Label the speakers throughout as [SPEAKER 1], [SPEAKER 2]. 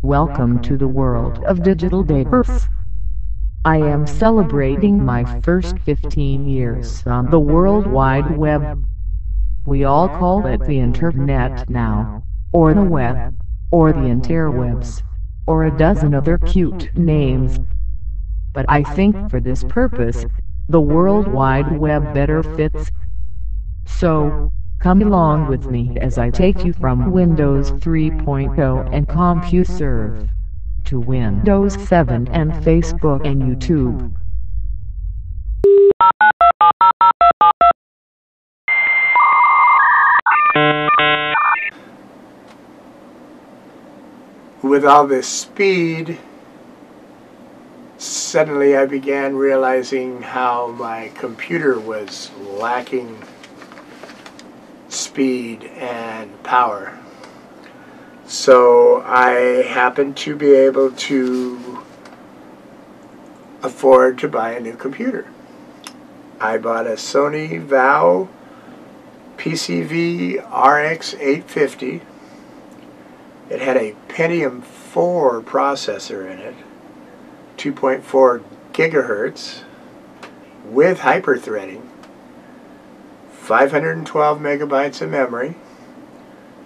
[SPEAKER 1] Welcome to the world of digital davers. I am celebrating my first 15 years on the World Wide Web. We all call it the Internet now, or the web, or the interwebs, or a dozen other cute names. But I think for this purpose, the World Wide Web better fits. So, come along with me as I take you from Windows 3.0 and CompuServe to Windows 7 and Facebook and YouTube.
[SPEAKER 2] With all this speed, suddenly I began realizing how my computer was lacking speed and power. So I happened to be able to afford to buy a new computer. I bought a Sony VAO PCV RX 850. It had a Pentium 4 processor in it, 2.4 gigahertz with hyperthreading, 512 megabytes of memory,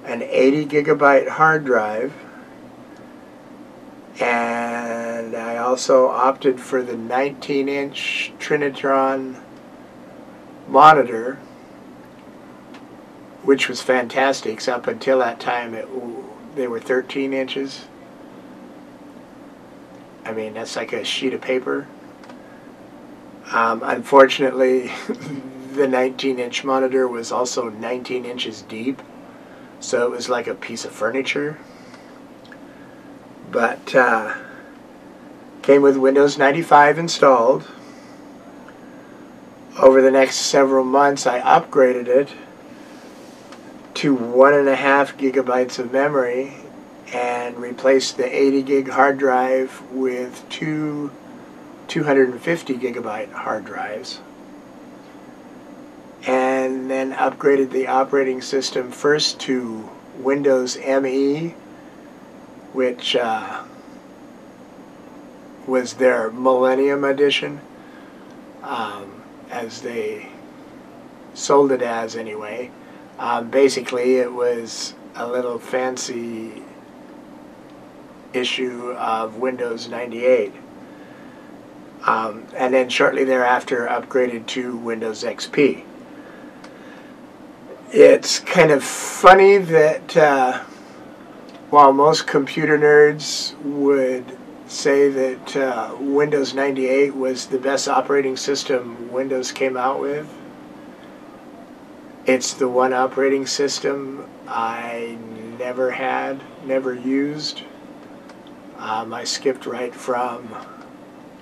[SPEAKER 2] an 80 gigabyte hard drive, and I also opted for the 19-inch Trinitron monitor, which was fantastic. Up until that time, they were 13 inches. I mean, that's like a sheet of paper. Unfortunately, the 19-inch monitor was also 19 inches deep, so it was like a piece of furniture. But came with Windows 95 installed. Over the next several months, I upgraded it to 1.5 gigabytes of memory and replaced the 80 gig hard drive with two 250 gigabyte hard drives, and then upgraded the operating system first to Windows ME, which was their Millennium Edition, as they sold it as anyway. Basically, it was a little fancy issue of Windows 98. And then shortly thereafter upgraded to Windows XP. It's kind of funny that while most computer nerds would say that Windows 98 was the best operating system Windows came out with, it's the one operating system I never had, never used. I skipped right from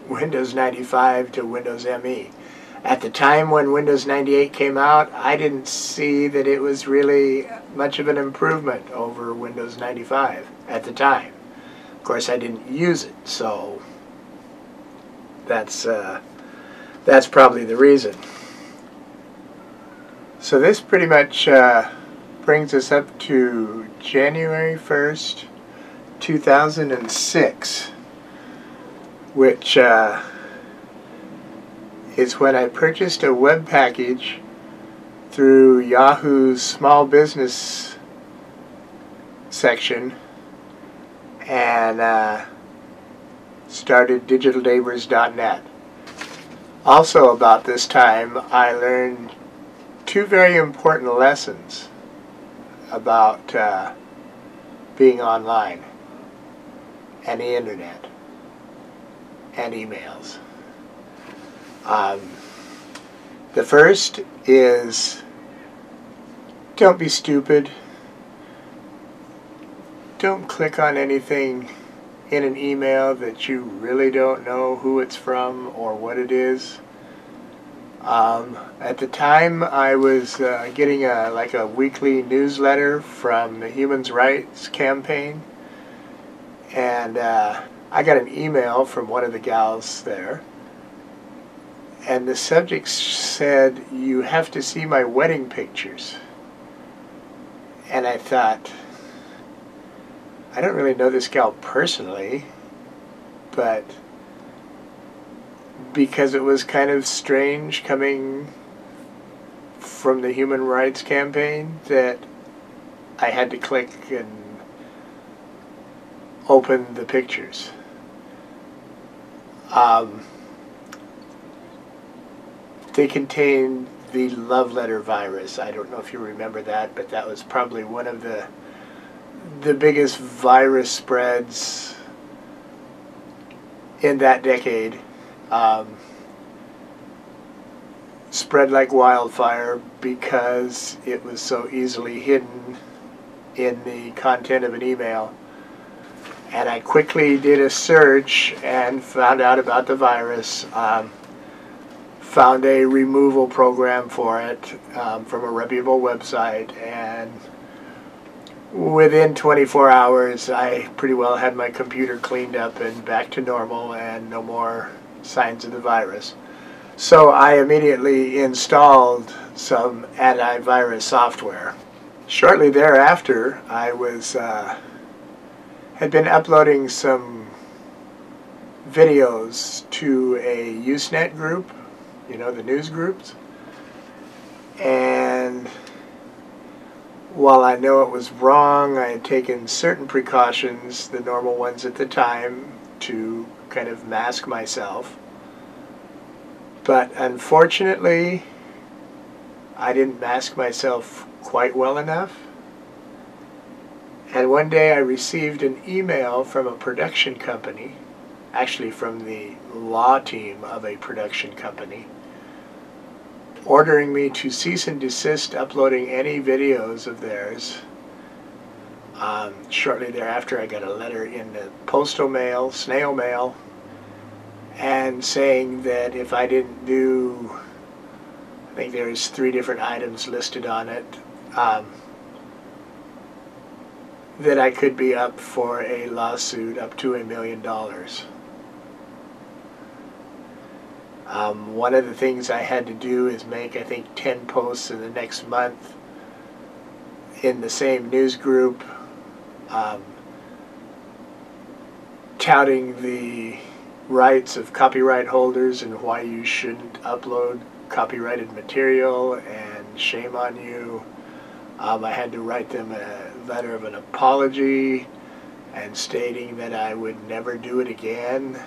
[SPEAKER 2] Windows 95 to Windows ME. At the time when Windows 98 came out, I didn't see that it was really much of an improvement over Windows 95 at the time. Of course, I didn't use it, so that's probably the reason. So this pretty much brings us up to January 1st, 2006, which is when I purchased a web package through Yahoo's small business section and started digitaldavers.net. Also about this time, I learned two very important lessons about being online and the internet and emails. The first is, don't be stupid. Don't click on anything in an email that you really don't know who it's from or what it is. At the time, I was getting like a weekly newsletter from the Human Rights Campaign, and I got an email from one of the gals there, and the subject said, "You have to see my wedding pictures." And I thought, I don't really know this gal personally, but because it was kind of strange coming from the Human Rights Campaign, that I had to click and open the pictures. They contained the love letter virus. I don't know if you remember that, but that was probably one of the biggest virus spreads in that decade. Spread like wildfire because it was so easily hidden in the content of an email. And I quickly did a search and found out about the virus. Found a removal program for it from a reputable website, and within 24 hours I pretty well had my computer cleaned up and back to normal and no more signs of the virus. So I immediately installed some antivirus software. Shortly thereafter, I had been uploading some videos to a Usenet group, you know, the news groups. And while I know it was wrong, I had taken certain precautions, the normal ones at the time, to kind of mask myself. But unfortunately, I didn't mask myself quite well enough. And one day I received an email from a production company, actually from the law team of a production company, ordering me to cease and desist uploading any videos of theirs. Shortly thereafter, I got a letter in the postal mail, snail mail, and saying that if I didn't do, I think there's 3 different items listed on it, that I could be up for a lawsuit up to $1 million. One of the things I had to do is make, I think, 10 posts in the next month in the same news group, touting the rights of copyright holders and why you shouldn't upload copyrighted material, and shame on you. I had to write them a letter of an apology and stating that I would never do it again.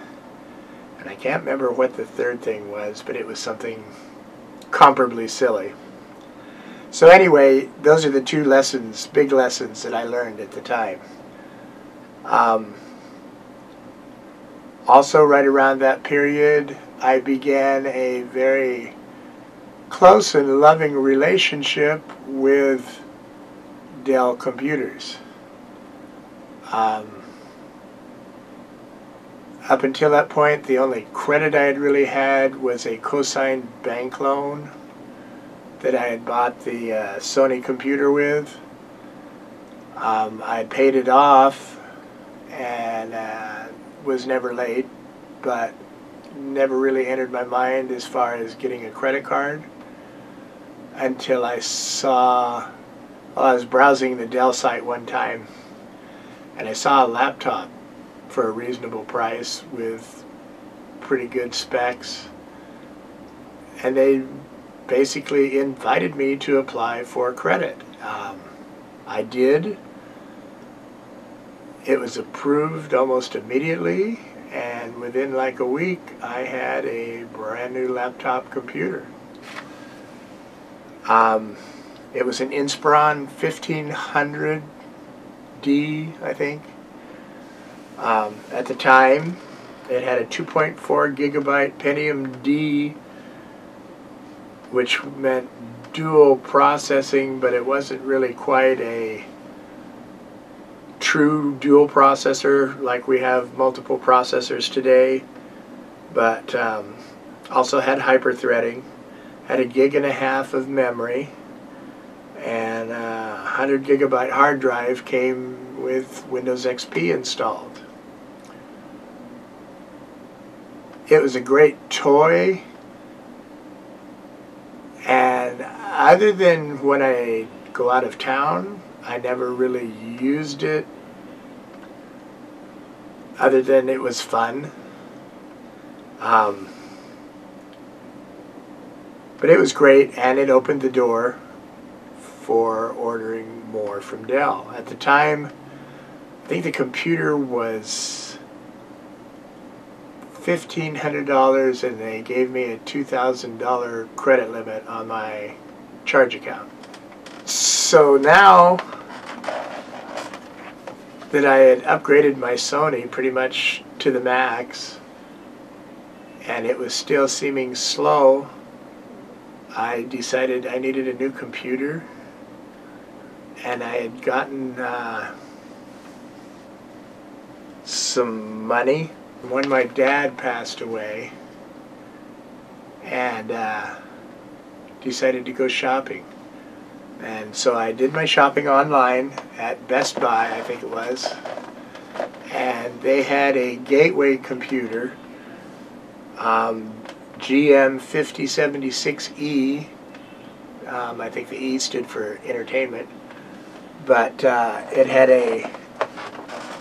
[SPEAKER 2] And I can't remember what the third thing was, but it was something comparably silly. So anyway, those are the 2 lessons, big lessons, that I learned at the time. Also, right around that period, I began a very close and loving relationship with Dell computers. Up until that point, the only credit I had really had was a co-signed bank loan that I had bought the Sony computer with. I paid it off and was never late, but never really entered my mind as far as getting a credit card until I saw, well, I was browsing the Dell site one time, and I saw a laptop for a reasonable price with pretty good specs, and they basically invited me to apply for credit. I did. It was approved almost immediately, and within like a week I had a brand new laptop computer. It was an Inspiron 1500D, I think. At the time, it had a 2.4 gigabyte Pentium D, which meant dual processing, but it wasn't really quite a true dual processor like we have multiple processors today, but also had hyper-threading, had 1.5 gigs of memory, and a 100 gigabyte hard drive came with Windows XP installed. It was a great toy, and other than when I go out of town, I never really used it other than it was fun. But it was great, and it opened the door for ordering more from Dell. At the time, I think the computer was $1,500, and they gave me a $2,000 credit limit on my charge account. So now that I had upgraded my Sony pretty much to the max, and it was still seeming slow, I decided I needed a new computer, and I had gotten some money when my dad passed away, and decided to go shopping. And so I did my shopping online at Best Buy, I think it was, and they had a gateway computer, GM 5076E. I think the E stood for entertainment, but it had a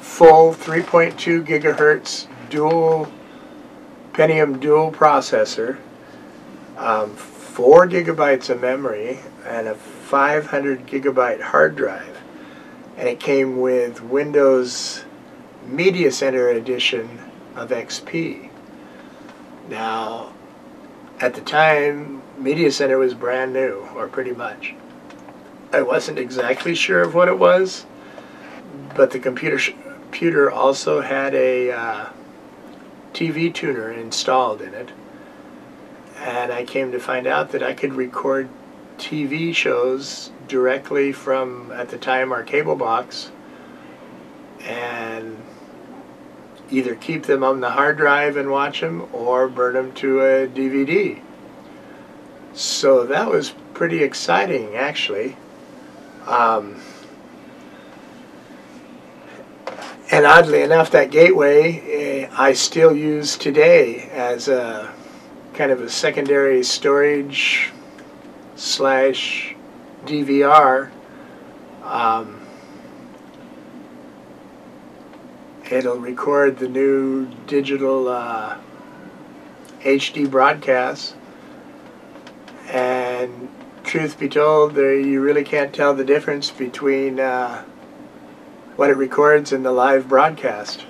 [SPEAKER 2] full 3.2 gigahertz dual Pentium dual processor, 4 gigabytes of memory, and a 500 gigabyte hard drive, and it came with Windows Media Center edition of XP. Now, at the time, Media Center was brand new, or pretty much. I wasn't exactly sure of what it was, but the computer also had a TV tuner installed in it, and I came to find out that I could record TV shows directly from, at the time, our cable box, and either keep them on the hard drive and watch them, or burn them to a DVD. So that was pretty exciting, actually. And oddly enough, that gateway I still use today as a kind of a secondary storage slash DVR. It'll record the new digital HD broadcasts, and truth be told, you really can't tell the difference between what it records and the live broadcast.